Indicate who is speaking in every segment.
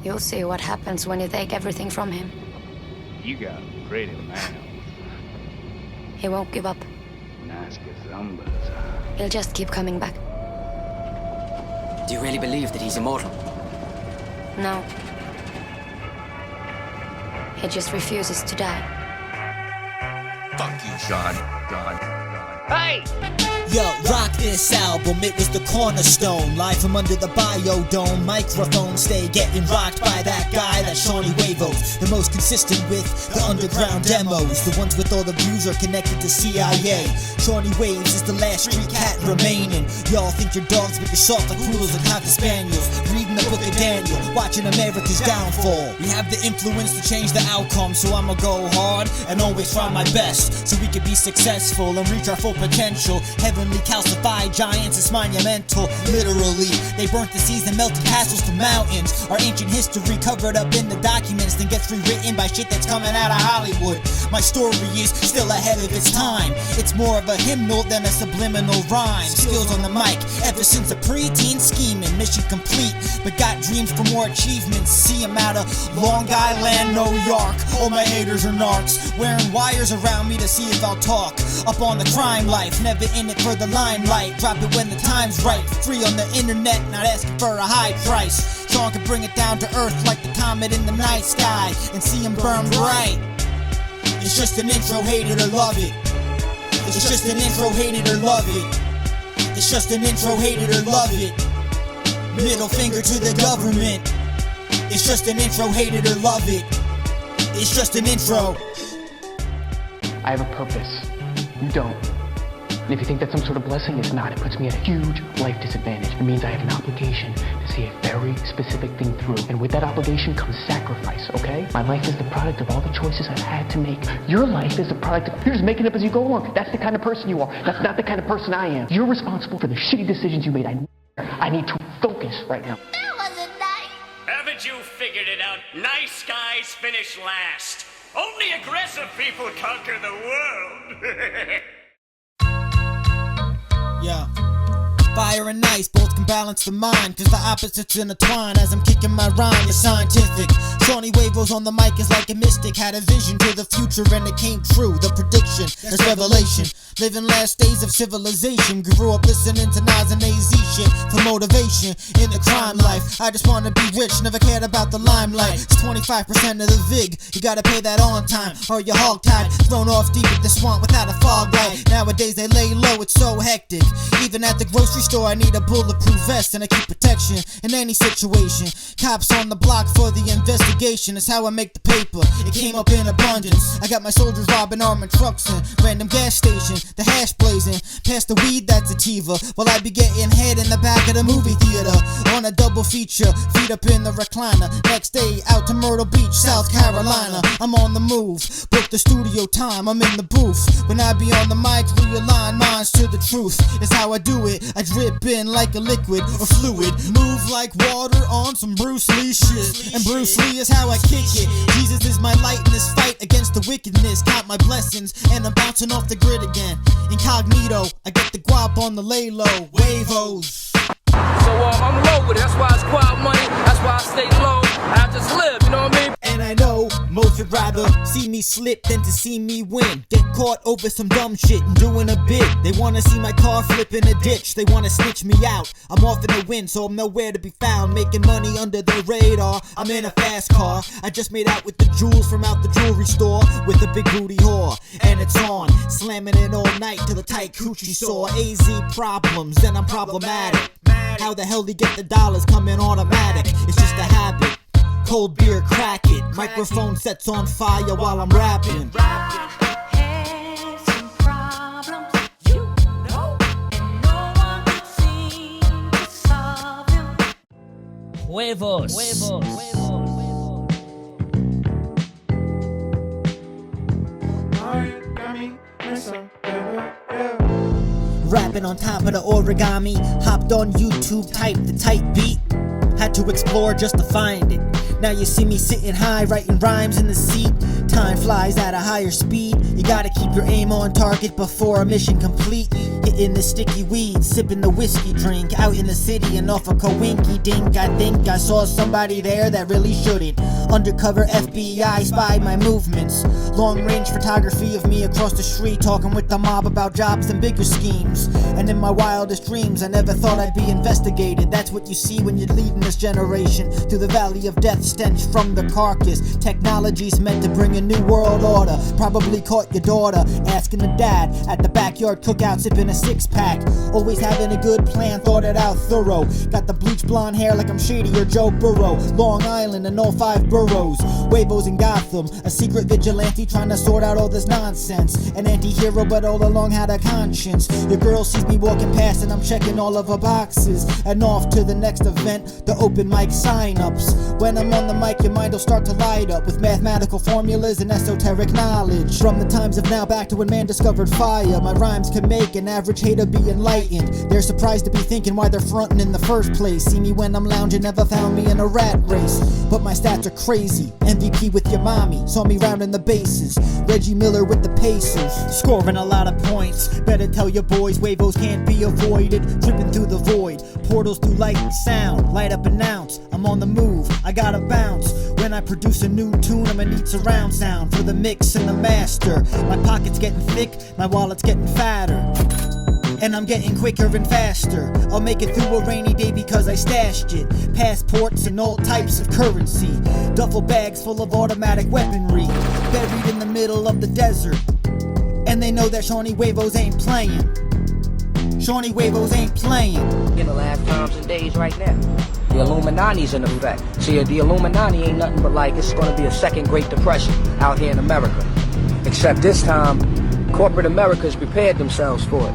Speaker 1: You'll see what happens when you take everything from him.
Speaker 2: You got a pretty man.
Speaker 1: He won't give up.
Speaker 2: Nice gazumbas.
Speaker 1: He'll just keep coming back.
Speaker 3: Do you really believe that he's immortal?
Speaker 1: No. He just refuses to die.
Speaker 4: Fuck you, Sean.
Speaker 2: Hey!
Speaker 5: Yo, rock this album, it was the cornerstone. Live from under the biodome, microphone stay getting rocked by that guy, that Seany Juevos. The most consistent with the underground demos. The ones with all the views are connected to CIA. Seany Waves is the last street cat remaining. Y'all think your dogs, but you're soft like poodles and cocker spaniels. Reading the book of Daniel, watching America's downfall. We have the influence to change the outcome, so I'ma go hard and always try my best, so we can be successful and reach our full potential. Heavenly calcified giants is monumental. Literally, they burnt the seas and melted castles to mountains. Our ancient history covered up in the documents, then gets rewritten by shit that's coming out of Hollywood. My story is still ahead of its time. It's more of a hymnal than a subliminal rhyme. Skills on the mic, ever since a preteen scheming. Mission complete, but got dreams for more achievements. See 'em out of Long Island, New York. All my haters are narcs, wearing wires around me to see if I'll talk. Up on the crime life, never in it for the limelight. Drop it when the time's right. Free on the internet, not asking for a high price. Sean can bring it down to earth like the comet in the night sky and see him burn bright. It's just an intro, hate it or love it. It's just an intro, hate it or love it. It's just an intro, hate it or love it. Middle finger to the government. It's just an intro, hate it or love it. It's just an intro.
Speaker 6: I have a purpose. You don't. And if you think that's some sort of blessing, it's not. It puts me at a huge life disadvantage. It means I have an obligation to see a very specific thing through. And with that obligation comes sacrifice, okay? My life is the product of all the choices I've had to make. Your life is the product of, you're just making it up as you go along. That's the kind of person you are. That's not the kind of person I am. You're responsible for the shitty decisions you made. I need to focus right now.
Speaker 7: That wasn't nice.
Speaker 8: Haven't you figured it out? Nice guys finish last. Only aggressive people conquer the world.
Speaker 5: Yeah. Fire and ice both can balance the mind, cause the opposites intertwine. As I'm kicking my rhyme, it's scientific. Seany Juevos on the mic is like a mystic. Had a vision to the future and it came true. The prediction, that's revelation. Living last days of civilization. Grew up listening to Nas and AZ shit for motivation. In the crime life, I just wanna be rich, never cared about the limelight. It's 25% of the VIG, you gotta pay that on time, or you're hogtied, thrown off deep in the swamp without a fog light. Nowadays they lay low, it's so hectic. Even at the grocery store I need a bulletproof vest, and I keep protection in any situation. Cops on the block for the investigation, it's how I make the paper, it came up in abundance. I got my soldiers robbing armored trucks and random gas stations, the hash blazing, past the weed that's sativa, while I be getting head in the back of the movie theater. On a double feature, feet up in the recliner. Next day out to Myrtle Beach, South Carolina. I'm on the move, book the studio time, I'm in the booth. When I be on the mic, realign minds to the truth. It's how I do it, I drip in like a liquid or fluid. Move like water on some Bruce Lee shit, and Bruce Lee is how I kick it. Jesus is my light in this fight against the wickedness. Count my blessings and I'm bouncing off the grid again. Incognito, I get the guap on the lay low. Juevos.
Speaker 9: So I'm low with it, that's why it's quiet money, that's why I stay low, I just live, you know what I mean?
Speaker 5: And I know most would rather see me slip than to see me win. Get caught over some dumb shit and doing a bid. They wanna see my car flip in a ditch, they wanna snitch me out. I'm off in the wind, so I'm nowhere to be found. Making money under the radar, I'm in a fast car. I just made out with the jewels from out the jewelry store with a big booty whore. And it's on, slamming it all night till the tight coochie sore. AZ problems, and I'm problematic. How the hell they get the dollars coming automatic? It's just a habit. Cold beer, crack it. Microphone sets on fire while I'm rapping.
Speaker 7: Had some problems, you know, and no one could seem to solve them.
Speaker 10: Juevos.
Speaker 5: Rapping on top of the origami. Hopped on YouTube, typed the tight beat. Had to explore just to find it. Now you see me sitting high, writing rhymes in the seat. Time flies at a higher speed. You gotta keep your aim on target before a mission complete. Hitting the sticky weed, sipping the whiskey drink. Out in the city and off a coinky dink. I think I saw somebody there that really shouldn't. Undercover FBI spied my movements. Long range photography of me across the street, talking with the mob about jobs and bigger schemes. And in my wildest dreams, I never thought I'd be investigated. That's what you see when you're leading this generation through the valley of death, stench from the carcass. Technology's meant to bring a new world order. Probably caught your daughter asking the dad at the backyard cookout, sipping a six-pack. Always having a good plan, thought it out thorough. Got the bleach blonde hair like I'm Shady or Joe Burrow. Long Island and all 5 boroughs. Huevos in Gotham, a secret vigilante trying to sort out all this nonsense. An anti-hero but all along had a conscience. Your girl sees me walking past and I'm checking all of her boxes. And off to the next event, the open mic sign-ups. When I'm on the mic, your mind will start to light up with mathematical formulas and esoteric knowledge. From the times of now back to when man discovered fire, my rhymes can make an average hater be enlightened. They're surprised to be thinking why they're frontin' in the first place. See me when I'm lounging, never found me in a rat race. But my stats are crazy. MVP with your mommy, saw me rounding the bases. Reggie Miller with the Pacers, scoring a lot of points. Better tell your boys Juevos can't be avoided. Tripping through the void, portals through light and sound. Light up and announce, I'm on the move, I gotta bounce. When I produce a new tune, I'ma need surround sound for the mix and the master. My pocket's getting thick, my wallet's getting fatter. And I'm getting quicker and faster. I'll make it through a rainy day because I stashed it. Passports and all types of currency. Duffel bags full of automatic weaponry. Buried in the middle of the desert. And they know that Seany Juevos ain't playing. Seany Juevos ain't playing.
Speaker 11: In the last times and days right now. The Illuminati's in effect. See, the Illuminati ain't nothing but like it's gonna be a second Great Depression out here in America. Except this time, corporate America's prepared themselves for it.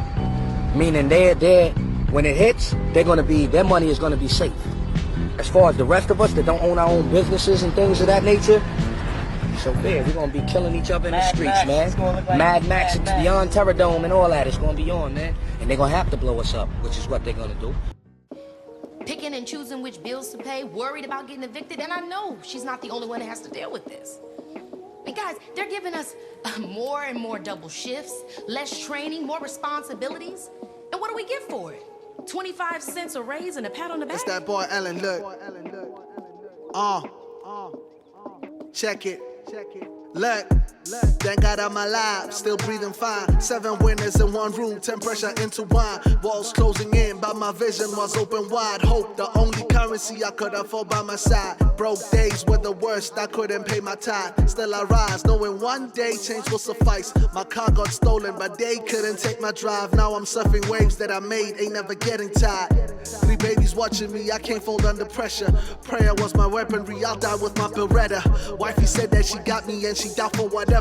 Speaker 11: Meaning they're when it hits, their money is gonna be safe. As far as the rest of us that don't own our own businesses and things of that nature, so there, we're gonna be killing each other in the streets, man. Mad Max, Beyond Terradome and all that, it's gonna be on, man. And they're gonna have to blow us up, which is what they're gonna do.
Speaker 12: Picking and choosing which bills to pay, worried about getting evicted, and I know she's not the only one that has to deal with this. And guys, they're giving us more and more double shifts, less training, more responsibilities. And what do we get for it? 25 cents a raise and a pat on the back?
Speaker 13: It's that boy Ellen, look. Check it. Look. Thank God I'm alive, still breathing fine. 7 winners in 1 room, 10 pressure into wine. Walls closing in, but my vision was open wide. Hope, the only currency I could afford by my side. Broke days were the worst, I couldn't pay my tithe. Still I rise, knowing one day change will suffice. My car got stolen, but they couldn't take my drive. Now I'm surfing waves that I made, ain't never getting tired. 3 babies watching me, I can't fold under pressure. Prayer was my weaponry, I'll die with my Beretta. Wifey said that she got me and she died for whatever.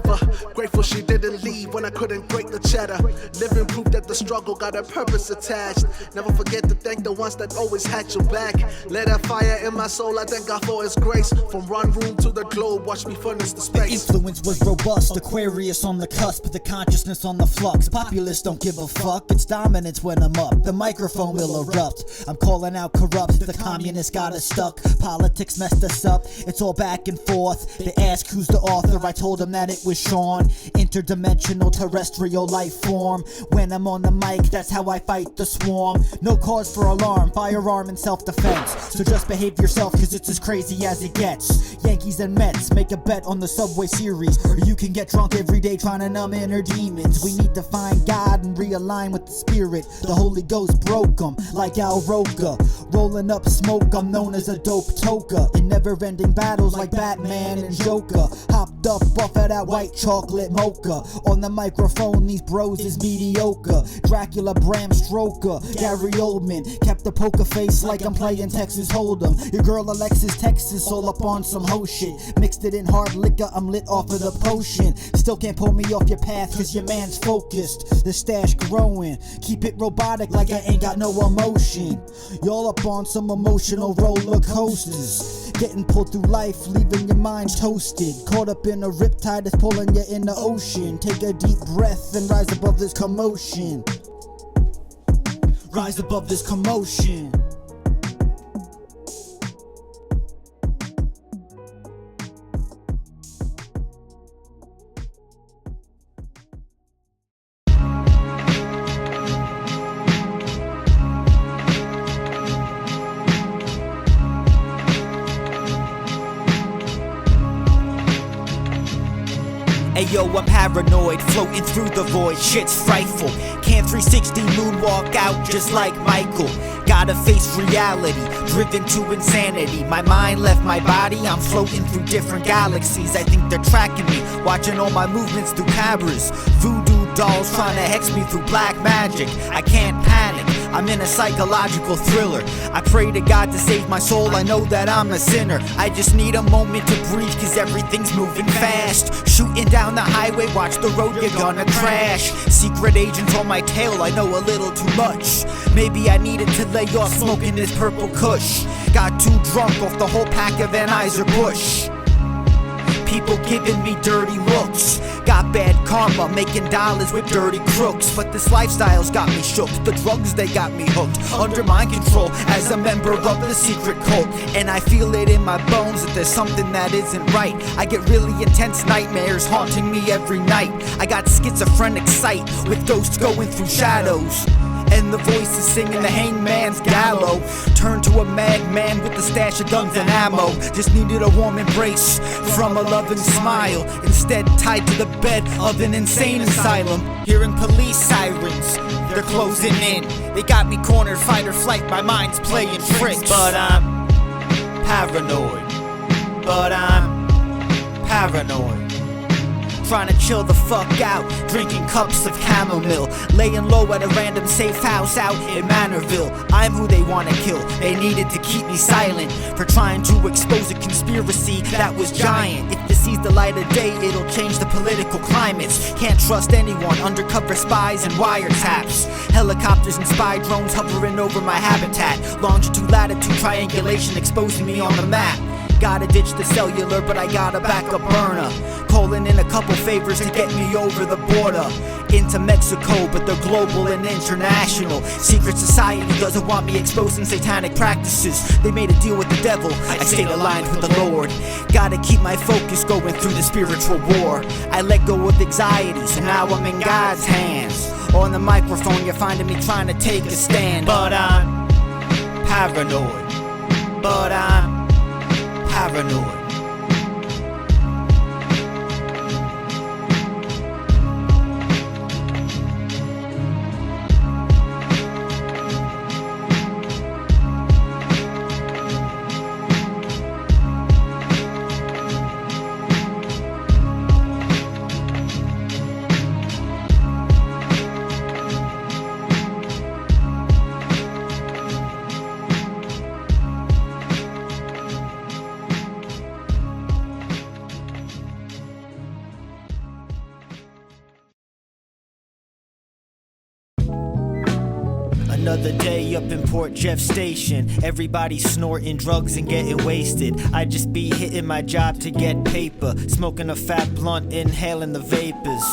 Speaker 13: Grateful she didn't leave when I couldn't break the cheddar. Living proof that the struggle got a purpose attached. Never forget to thank the ones that always had your back. Let a fire in my soul, I thank God for His grace. From 1 room to the globe, watch me furnace the space.
Speaker 5: The influence was robust, Aquarius on the cusp, the consciousness on the flux. Populists don't give a fuck, it's dominance when I'm up. The microphone will erupt. I'm calling out corrupt, the communists got us stuck. Politics messed us up, it's all back and forth. They ask who's the author, I told them that it was Sean. Interdimensional terrestrial life form. When I'm on the mic, that's how I fight the swarm. No cause for alarm, firearm and self-defense. So just behave yourself, cause it's as crazy as it gets. Yankees and Mets, make a bet on the Subway Series. Or you can get drunk every day trying to numb inner demons. We need to find God and realign with the spirit. The Holy Ghost broke them, like Al Roker. Rolling up smoke, I'm known as a dope toker. In never-ending battles like Batman and Joker. Hopped up off of that white chocolate mocha. On the microphone, these bros is mediocre. Dracula, Bram Stoker, Gary Oldman. Kept the poker face like I'm playing Texas Hold'em. Your girl Alexis Texas all up on some hoe shit. Mixed it in hard liquor, I'm lit off of the potion. Still can't pull me off your path cause your man's focused. The stash growing, keep it robotic like I ain't got no emotion. Y'all up on some emotional roller coasters. Getting pulled through life, leaving your mind toasted. Caught up in a riptide that's pulling you in the ocean. Take a deep breath and rise above this commotion. Rise above this commotion. Ayo, I'm paranoid, floating through the void, shit's frightful. Can't 360 moonwalk out just like Michael. Gotta face reality, driven to insanity. My mind left my body, I'm floating through different galaxies. I think they're tracking me, watching all my movements through cameras. Voodoo dolls trying to hex me through black magic. I can't panic, I'm in a psychological thriller. I pray to God to save my soul, I know that I'm a sinner. I just need a moment to breathe, cause everything's moving fast. Shooting down the highway, watch the road, you're gonna crash. Secret agents on my tail, I know a little too much. Maybe I needed to lay off smoking this purple kush. Got too drunk off the whole pack of Anheuser-Busch. People giving me dirty looks. Got bad karma, making dollars with dirty crooks. But this lifestyle's got me shook. The drugs, they got me hooked. Under mind control as a member of the secret cult. And I feel it in my bones that there's something that isn't right. I get really intense nightmares haunting me every night. I got schizophrenic sight with ghosts going through shadows. And the voices singing the hangman's gallows. Turned to a madman with a stash of guns and ammo. Just needed a warm embrace from a loving smile. Instead tied to the bed of an insane asylum. Hearing police sirens, they're closing in. They got me cornered, fight or flight, my mind's playing tricks. But I'm paranoid. But I'm paranoid. Trying to chill the fuck out, drinking cups of chamomile. Laying low at a random safe house out in Manorville. I'm who they wanna kill, they needed to keep me silent for trying to expose a conspiracy that was giant. If this sees the light of day, it'll change the political climates. Can't trust anyone, undercover spies and wiretaps. Helicopters and spy drones hovering over my habitat. Longitude, latitude, triangulation exposing me on the map. Gotta ditch the cellular, but I got a backup burner. Calling in a couple favors to get me over the border into Mexico, but they're global and international. Secret society doesn't want me exposing satanic practices. They made a deal with the devil, I stayed aligned with the Lord. Gotta keep my focus going through the spiritual war. I let go of anxiety, so now I'm in God's hands. On the microphone, you're finding me trying to take a stand. But I'm paranoid. But I'm paranoid. Another day up in Port Jeff Station. Everybody snorting drugs and getting wasted. I just be hitting my job to get paper. Smoking a fat blunt, inhaling the vapors.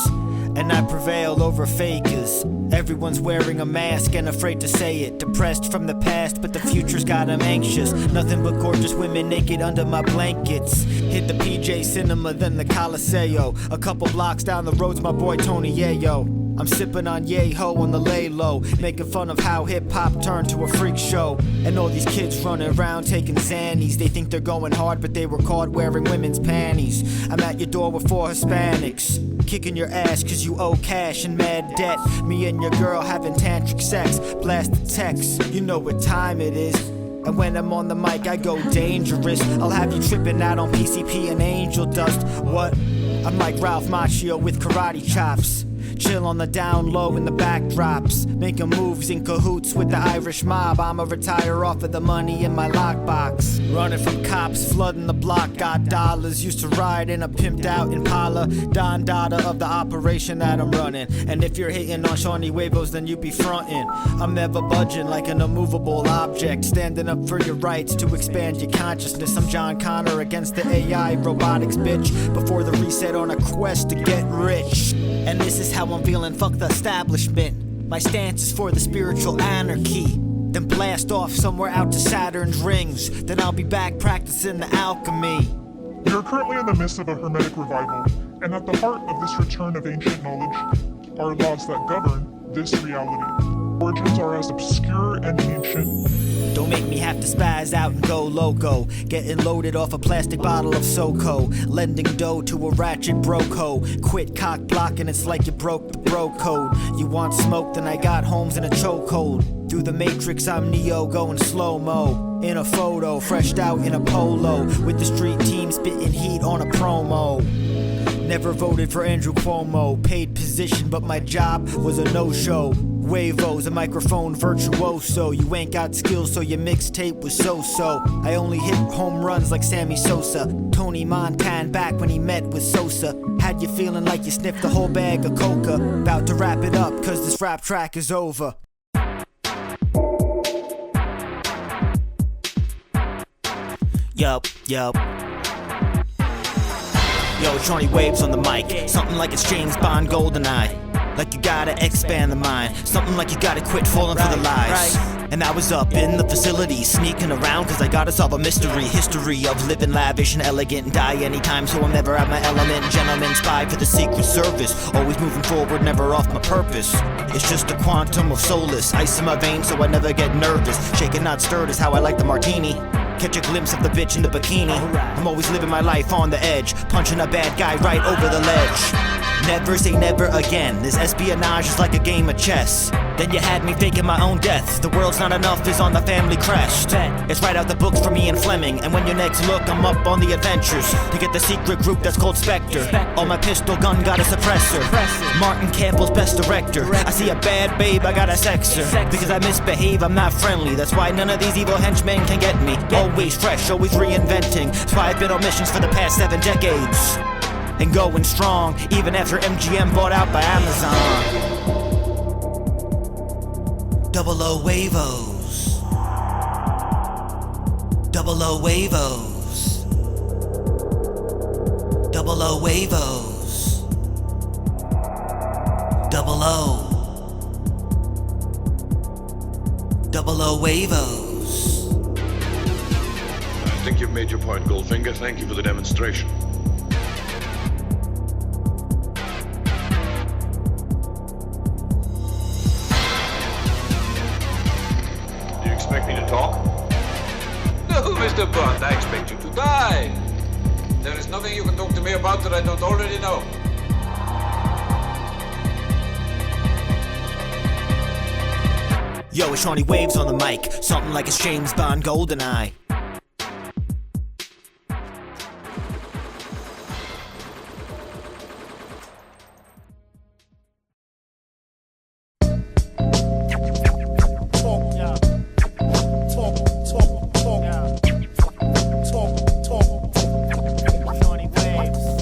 Speaker 5: And I prevail over fakers. Everyone's wearing a mask and afraid to say it. Depressed from the past, but the future's got 'em anxious. Nothing but gorgeous women naked under my blankets. Hit the PJ Cinema, then the Coliseo. A couple blocks down the road's my boy Tony Yayo. I'm sipping on Yeho on the lay low, making fun of how hip-hop turned to a freak show. And all these kids running around taking Xannies. They think they're going hard, but they were caught wearing women's panties. I'm at your door with 4 Hispanics, kicking your ass cause you owe cash and mad debt. Me and your girl having tantric sex, blast the text, you know what time it is. And when I'm on the mic I go dangerous. I'll have you tripping out on PCP and angel dust. What? I'm like Ralph Macchio with karate chops. Chill on the down low in the backdrops, making moves in cahoots with the Irish mob. I'ma retire off of the money in my lockbox. Running from cops, flooding the block, got dollars. Used to ride in a pimped out Impala. Don Dada of the operation that I'm running. And if you're hating on Seany Juevos, then you be frontin'. I'm never budging like an immovable object, standing up for your rights to expand your consciousness. I'm John Connor against the AI robotics, bitch. Before the reset on a quest to get rich. And this is how I'm feeling, fuck the establishment. My stance is for the spiritual anarchy. Then blast off somewhere out to Saturn's rings. Then I'll be back practicing the alchemy.
Speaker 14: We are currently in the midst of a hermetic revival, and at the heart of this return of ancient knowledge are laws that govern this reality. Origins are as obscure and ancient
Speaker 5: Don't make me have to spaz out and go loco. Getting loaded off a plastic bottle of SoCo. Lending dough to a ratchet broco. Quit cock blocking, it's like you broke the bro code. You want smoke, then I got Holmes in a chokehold. Through the matrix, I'm Neo going slow-mo. In a photo, freshed out in a polo. With the street team spitting heat on a promo. Never voted for Andrew Cuomo. Paid position, but my job was a no-show. Juevos, a microphone virtuoso. You ain't got skills, so your mixtape was so-so. I only hit home runs like Sammy Sosa. Tony Montana back when he met with Sosa. Had you feeling like you sniffed a whole bag of coca. About to wrap it up, cause this rap track is over. Yup. Yo, it's Seany Juevos on the mic. Something like it's James Bond GoldenEye. Like you gotta expand the mind. Something like you gotta quit falling for the lies. And I was up in the facility, sneaking around cause I gotta solve a mystery. History of living lavish and elegant and die anytime, so I'm never out my element. Gentleman spy for the Secret Service. Always moving forward, never off my purpose. It's just a quantum of solace. Ice in my veins so I never get nervous. Shaken not stirred is how I like the martini. Catch a glimpse of the bitch in the bikini. I'm always living my life on the edge, punching a bad guy right over the ledge. Never say never again. This espionage is like a game of chess. Then you had me faking my own death. The world's not enough is on the family crest. It's right out the books from Ian Fleming. And when you next look, I'm up on the adventures to get the secret group that's called Spectre. On my pistol gun got a suppressor. Martin Campbell's best director. I see a bad babe, I gotta sex her. Because I misbehave, I'm not friendly. That's why none of these evil henchmen can get me. Always fresh, always reinventing. That's why I've been on missions for the past 7 decades. And going strong, even after MGM bought out by Amazon. Double O Juevos. Double O Juevos. Double O Juevos. Double O. Double O Juevos.
Speaker 15: I think you've made your point, Goldfinger. Thank you for the demonstration. Expect me to talk?
Speaker 16: No, Mr. Bond, I expect you to die. There is nothing you can talk to me about that I don't already know.
Speaker 5: Yo, it's Seany Juevos on the mic. Something like it's James Bond GoldenEye.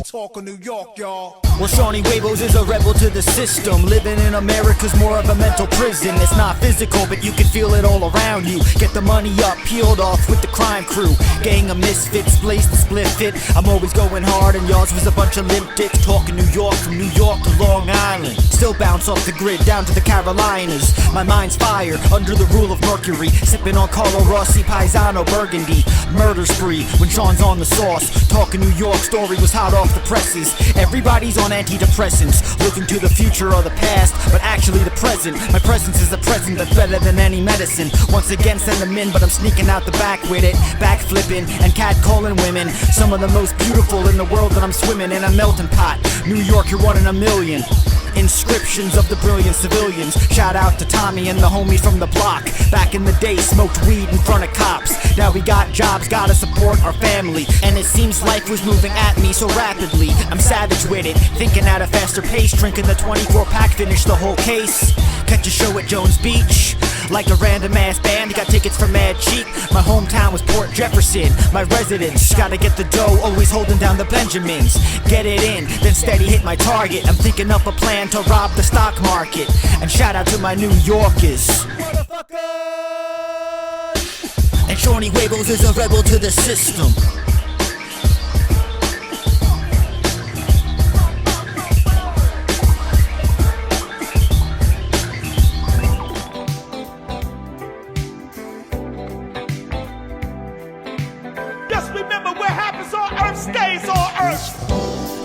Speaker 17: Talk of New York, y'all.
Speaker 5: Well, Seany Juevos is a rebel to the system. Living in America's more of a mental prison. It's not physical, but you can feel it all around you. Get the money up, peeled off with the crime crew. Gang of misfits, blaze the split fit. I'm always going hard, and yours was a bunch of limp dicks. Talking New York, from New York to Long Island. Still bounce off the grid down to the Carolinas. My mind's fire, under the rule of Mercury. Sipping on Carlo Rossi, Paisano, Burgundy. Murder spree when Sean's on the sauce. Talking New York, story was hot off the presses. Everybody's on antidepressants, looking to the future or the past, but actually the present. My presence is a present that's better than any medicine. Once again send them in, but I'm sneaking out the back with it. Backflipping and catcalling women. Some of the most beautiful in the world that I'm swimming in a melting pot. New York, you're 1 in a million. Inscriptions of the brilliant civilians. Shout out to Tommy and the homies from the block. Back in the day, smoked weed in front of cops. Now we got jobs, gotta support our family. And it seems life was moving at me so rapidly. I'm savage with it, thinking at a faster pace. Drinking the 24-pack, finish the whole case. Catch a show at Jones Beach. Like a random ass band, got tickets for mad cheap. My hometown was Port Jefferson, my residence. Gotta get the dough, always holding down the Benjamins. Get it in, then steady hit my target. I'm thinking up a plan to rob the stock market. And shout out to my New Yorkers. And Seany Juevos is a rebel to the system.
Speaker 17: Just remember, what happens on Earth stays on Earth.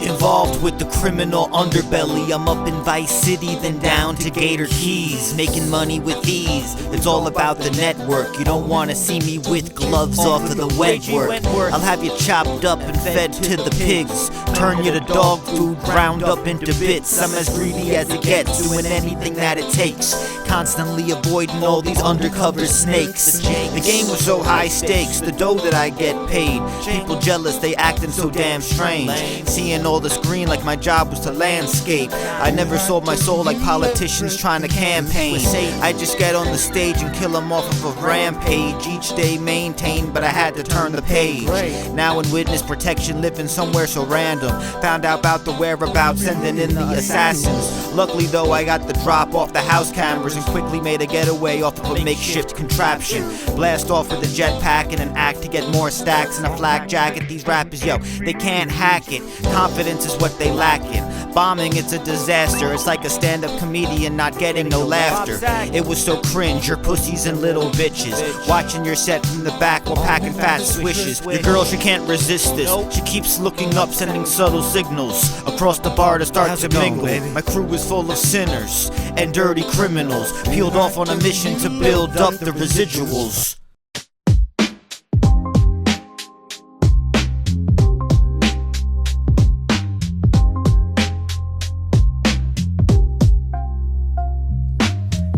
Speaker 5: Involved with the criminal underbelly. I'm up in Vice City, then down to Gator Keys, making money with ease. It's all about the network. You don't wanna see me with gloves off of the wet work. I'll have you chopped up and fed to the pigs, turn you to dog food, ground up into bits. I'm as greedy as it gets, doing anything that it takes, constantly avoiding all these undercover snakes. The game was so high stakes, the dough that I get paid, people jealous, they acting so damn strange. Seeing all this green like my job was to landscape. I never sold my soul like politicians trying to campaign. I just get on the stage and kill them off of a rampage. Each day maintained, but I had to turn the page. Now in witness protection, living somewhere so random. Found out about the whereabouts, sending in the assassins. Luckily though, I got the drop off the house cameras and quickly made a getaway off of a makeshift contraption. Blast off with a jetpack and an act to get more stacks and a flak jacket. These rappers, yo, they can't hack it. Confidence is what they lacking. Bombing, it's a disaster. It's like a stand-up comedian not getting no laughter. It was so cringe, your pussies and little bitches watching your set from the back while packing fat swishes. Your girl, she can't resist this. She keeps looking up, sending subtle signals across the bar to start to mingle. My crew is full of sinners and dirty criminals, peeled off on a mission to build up the residuals.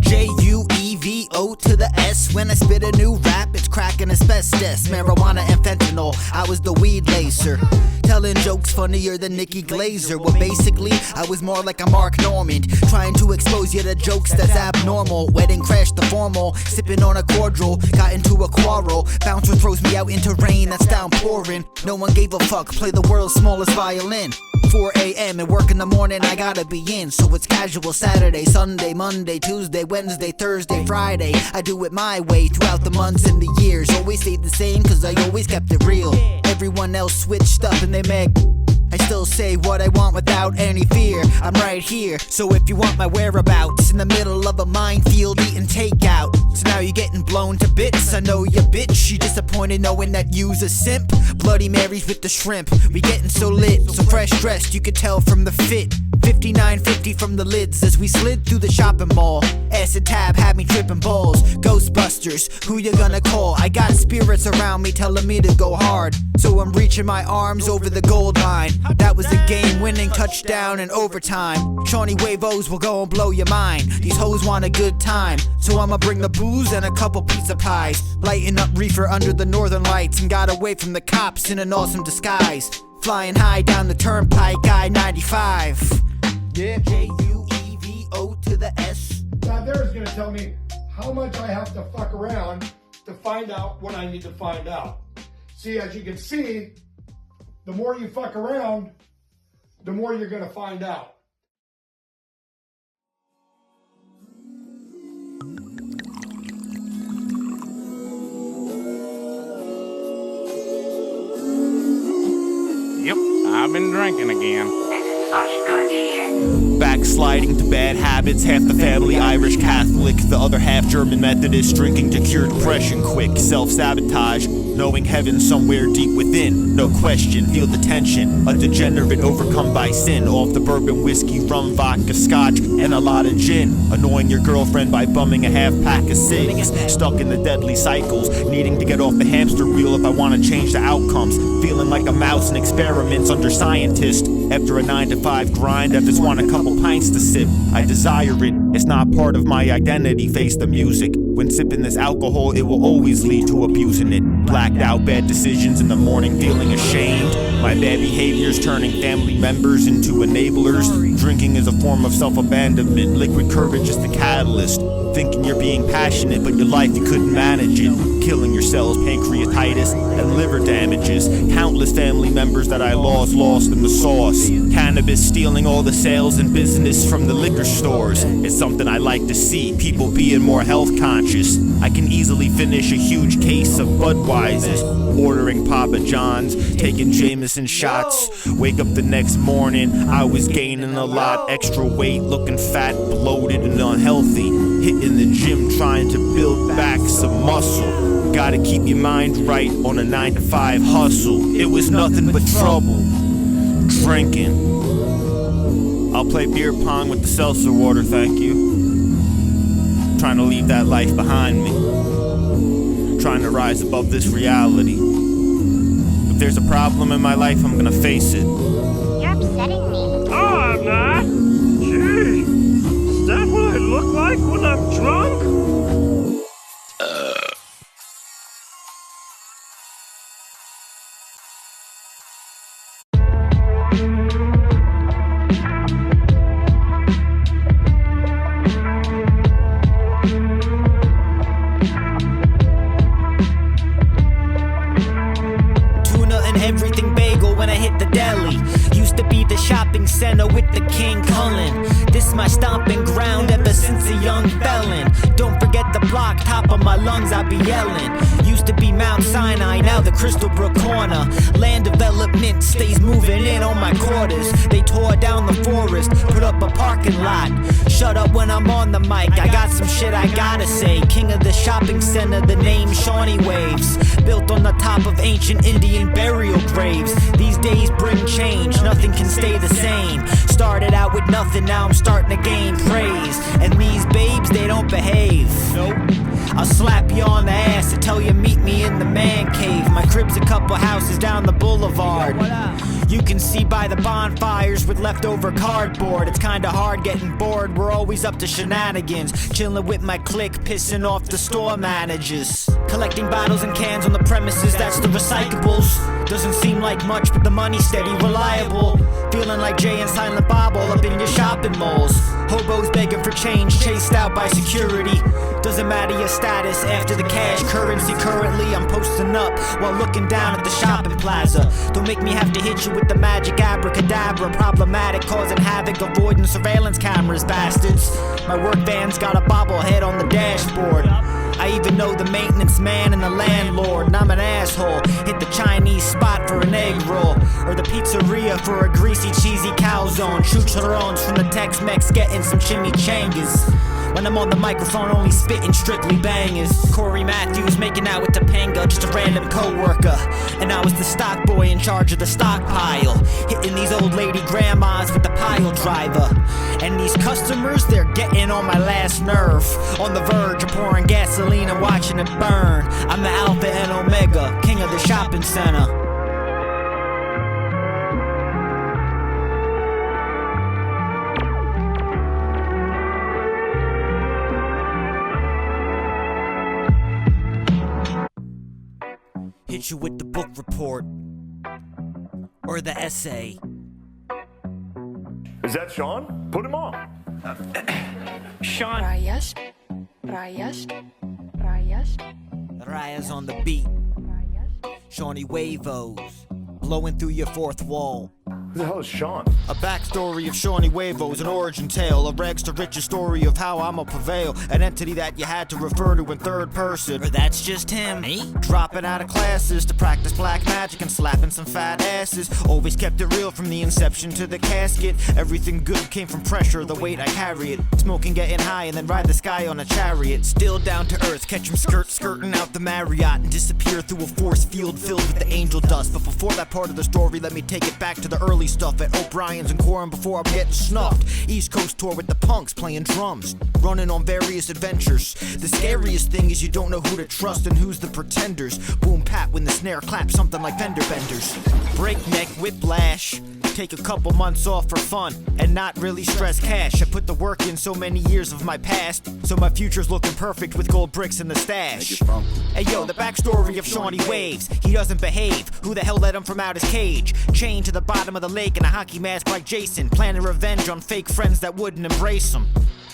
Speaker 5: J-U-E-V-O to the S. When I spit a new rap, it's cracking asbestos, marijuana and fentanyl. I was the weed lacer, telling jokes funnier than Nikki Glazer. Well, basically, I was more like a Mark Normand, trying to expose you to jokes that's abnormal. Wedding crashed the formal, sipping on a cordial, got into a quarrel. Bouncer throws me out into rain that's downpouring. No one gave a fuck, play the world's smallest violin. 4 a.m. and work in the morning, I gotta be in. So it's casual Saturday, Sunday, Monday, Tuesday, Wednesday, Thursday, Friday. I do it my way throughout the months and the years. Always stayed the same cause I always kept it real. Everyone else switched up and they mad. I still say what I want without any fear. I'm right here, so if you want my whereabouts, in the middle of a minefield eating takeout. So now you're getting blown to bits. I know you bitch, you disappointed knowing that you's a simp. Bloody Marys with the shrimp, we getting so lit, so fresh dressed you could tell from the fit. 59.50 from the lids as we slid through the shopping mall. Acid tab had me tripping balls. Ghostbusters, who you gonna call? I got spirits around me telling me to go hard, so I'm reaching my arms over the goal line. That was a game-winning touchdown in overtime. Seany Juevos will go and blow your mind. These hoes want a good time, so I'ma bring the booze and a couple pizza pies. Lighting up reefer under the northern lights and got away from the cops in an awesome disguise. Flying high down the turnpike, I-95. Yeah, J-U-E-V-O to the S.
Speaker 18: Now there's gonna tell me how much I have to fuck around to find out what I need to find out. See, as you can see, the more you fuck around, the more you're gonna find out.
Speaker 2: Yep, I've been drinking again.
Speaker 19: Backsliding to bad habits, half the family Irish Catholic, the other half German Methodist, drinking to cure depression quick. Self-sabotage, knowing heaven somewhere deep within. No question, feel the tension, a degenerate overcome by sin. Off the bourbon, whiskey, rum, vodka, scotch, and a lot of gin. Annoying your girlfriend by bumming a half pack of cigs. Stuck in the deadly cycles, needing to get off the hamster wheel if I want to change the outcomes. Feeling like a mouse in experiments under scientists. After a 9-to-5 grind, I just want a couple pints to sip. I desire it, it's not part of my identity. Face the music. When sipping this alcohol, it will always lead to abusing it. Blacked out bad decisions in the morning, feeling ashamed. My bad behaviors turning family members into enablers. Drinking is a form of self-abandonment. Liquid courage is the catalyst. Thinking you're being passionate, but your life you couldn't manage it. Killing your cells, pancreatitis, and liver damages. Countless family members that I lost in the sauce. Cannabis stealing all the sales and business from the liquor stores. It's something I like to see, people being more health conscious. I can easily finish a huge case of Budweisers. Ordering Papa John's, taking Jameson shots. Wake up the next morning, I was gaining a lot. Extra weight, looking fat, bloated and unhealthy. Hitting the gym, trying to build back some muscle. Gotta keep your mind right on a 9-to-5 hustle. It was nothing but trouble. drinking. I'll play beer pong with the seltzer water, thank you. Trying to leave that life behind me. Trying to rise above this reality. If there's a problem in my life, I'm gonna face it.
Speaker 7: You're upsetting me.
Speaker 8: Oh, I'm not. Gee, is that what I look like when I'm drunk?
Speaker 5: Everything bagel when I hit the deli. Used to be the shopping center with the King Cullen. This my stomping ground ever since a young felon. Don't forget the block, top of my lungs I be yelling. Used to be Mount Sinai, now the Crystal Brook corner. Land development stays moving in on my quarters. They tore down the forest, put up a parking lot. Shut up when I'm on the mic, I got some shit I gotta say. King of the shopping center, the name Seany Juevos. Built on the top of ancient Indian burial graves. These days bring change, nothing can stay the same. Started out with nothing, now I'm starting to gain praise. And these babes, they don't behave. Nope. I'll slap you on the ass and tell you meet me in the man cave. My crib's a couple houses down the boulevard. You can see by the bonfires with leftover cardboard. It's kinda hard getting bored, we're always up to shenanigans. Chilling with my clique, pissing off the store managers. Collecting bottles and cans on the premises, that's the recyclables. Doesn't seem like much, but the money's steady, reliable. Feeling like Jay and Silent Bob all up in your shopping malls. Hobos begging for change, chased out by security. Doesn't matter your status after the cash currency. Currently I'm posting up while looking down at the shopping plaza. Don't make me have to hit you with the magic abracadabra. Problematic, causing havoc, avoiding surveillance cameras, bastards. My work van's got a bobblehead on the dashboard. I even know the maintenance man and the landlord, and I'm an asshole. Hit the Chinese spot for an egg roll, or the pizzeria for a greasy, cheesy calzone. Chicharrones from the Tex-Mex, getting some chimichangas. When I'm on the microphone, only spitting strictly bangers. Corey Matthews making out with Topanga, just a random co-worker. And I was the stock boy in charge of the stockpile, hitting these old lady grandmas with the pile driver. And these customers, they're getting on my last nerve. On the verge of pouring gasoline and watching it burn. I'm the Alpha and Omega, king of the shopping center. Hit you with the book report or the essay.
Speaker 20: Is that Sean? Put him on.
Speaker 1: Sean.
Speaker 5: Raya's on the beat. Seany Juevos, blowing through your fourth wall.
Speaker 20: Who the hell is Sean?
Speaker 19: A backstory of Seany Juevos, an origin tale, a rags to riches story of how I'ma prevail. An entity that you had to refer to in third person.
Speaker 5: Or that's just him.
Speaker 19: Dropping out of classes to practice black magic and slapping some fat asses. Always kept it real from the inception to the casket. Everything good came from pressure, the weight I carry it. Smoking, getting high, and then ride the sky on a chariot. Still down to earth, catch him skirting out the Marriott and disappear through a force field filled with the angel dust. But before that part of the story, let me take it back to the early stuff at O'Brien's and Coram before I'm getting snuffed. East Coast tour with the punks playing drums, running on various adventures. The scariest thing is you don't know who to trust and who's the pretenders. Boom pat when the snare claps, something like fender benders. Breakneck whiplash. Take a couple months off for fun and not really stress cash. I put the work in so many years of my past, so my future's looking perfect with gold bricks in the stash. Hey yo, the backstory of Seany Juevos. He doesn't behave. Who the hell let him from out his cage? Chained to the bottom of the lake in a hockey mask like Jason, planning revenge on fake friends that wouldn't embrace him.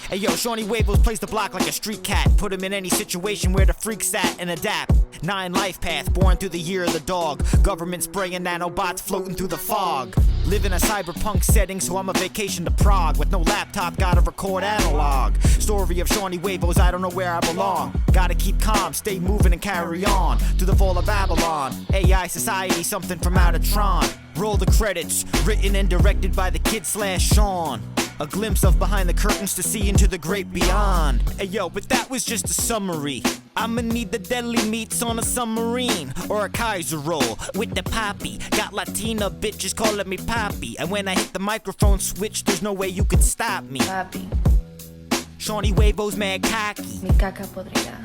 Speaker 19: Hey yo, Seany Juevos plays the block like a street cat. Put him in any situation where the freaks at and adapt. 9 life path, born through the year of the dog. Government spraying nanobots floating through the fog. Live in a cyberpunk setting, so I'm a vacation to Prague. With no laptop, gotta record analog. Story of Seany Juevos, I don't know where I belong. Gotta keep calm, stay moving and carry on. Through the fall of Babylon, AI society, something from out of Tron. Roll the credits, written and directed by the kid/Sean. A glimpse of behind the curtains to see into the great beyond. Hey yo, but that was just a summary. I'ma need the deli meats on a submarine or a Kaiser roll with the poppy. Got Latina bitches calling me Poppy, and when I hit the microphone switch, there's no way you could stop me.
Speaker 21: Papi.
Speaker 19: Seany Juevos mad cocky.
Speaker 21: Mi caca podrida.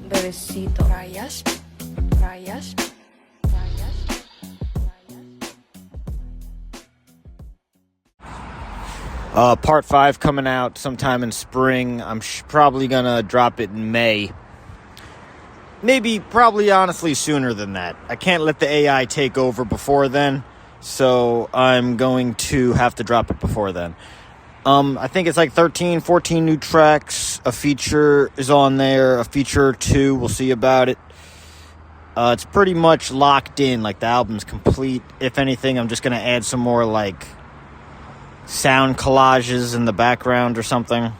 Speaker 21: Bebecito. Rayas. Rayas.
Speaker 22: Part 5 coming out sometime in spring. I'm probably gonna drop it in May. Maybe, probably, honestly, sooner than that. I can't let the AI take over before then, so I'm going to have to drop it before then. I think it's like 13, 14 new tracks. A feature is on there, a feature or two. We'll see about it. It's pretty much locked in, like the album's complete. If anything, I'm just gonna add some more, like, sound collages in the background or something.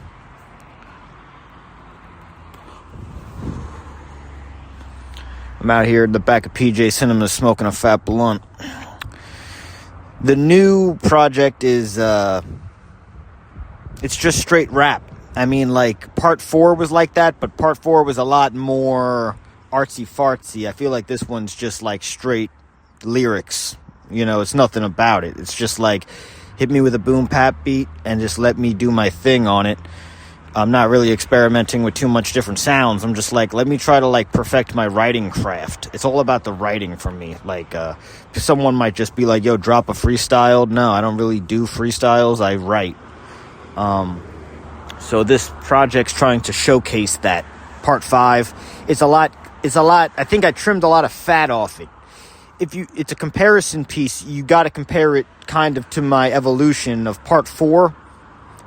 Speaker 22: I'm out here at the back of PJ Cinema smoking a fat blunt. The new project is it's just straight rap. I mean, like, part 4 was like that, but part 4 was a lot more artsy fartsy. I feel like this one's just like straight lyrics. You know, it's nothing about it. It's just like, hit me with a boom bap beat and just let me do my thing on it. I'm not really experimenting with too much different sounds. I'm just like, let me try to, like, perfect my writing craft. It's all about the writing for me. Like, someone might just be like, yo, drop a freestyle. No, I don't really do freestyles. I write. So this project's trying to showcase that. Part 5. It's a lot. I think I trimmed a lot of fat off it. It's a comparison piece, you got to compare it kind of to my evolution of part 4,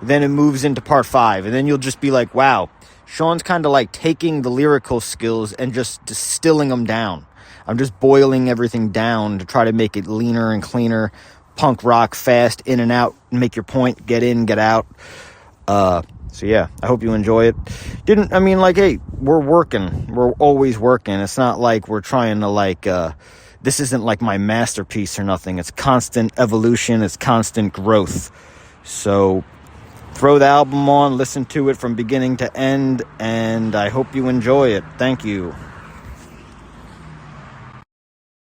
Speaker 22: then it moves into part 5, and then you'll just be like, wow, Sean's kind of like taking the lyrical skills and just distilling them down. I'm just boiling everything down to try to make it leaner and cleaner, punk rock, fast, in and out, make your point, get in, get out. So yeah, I hope you enjoy it. Hey, we're working. We're always working. It's not like we're trying to, like, this isn't like my masterpiece or nothing. It's constant evolution. It's constant growth. So throw the album on, listen to it from beginning to end, and I hope you enjoy it. Thank you.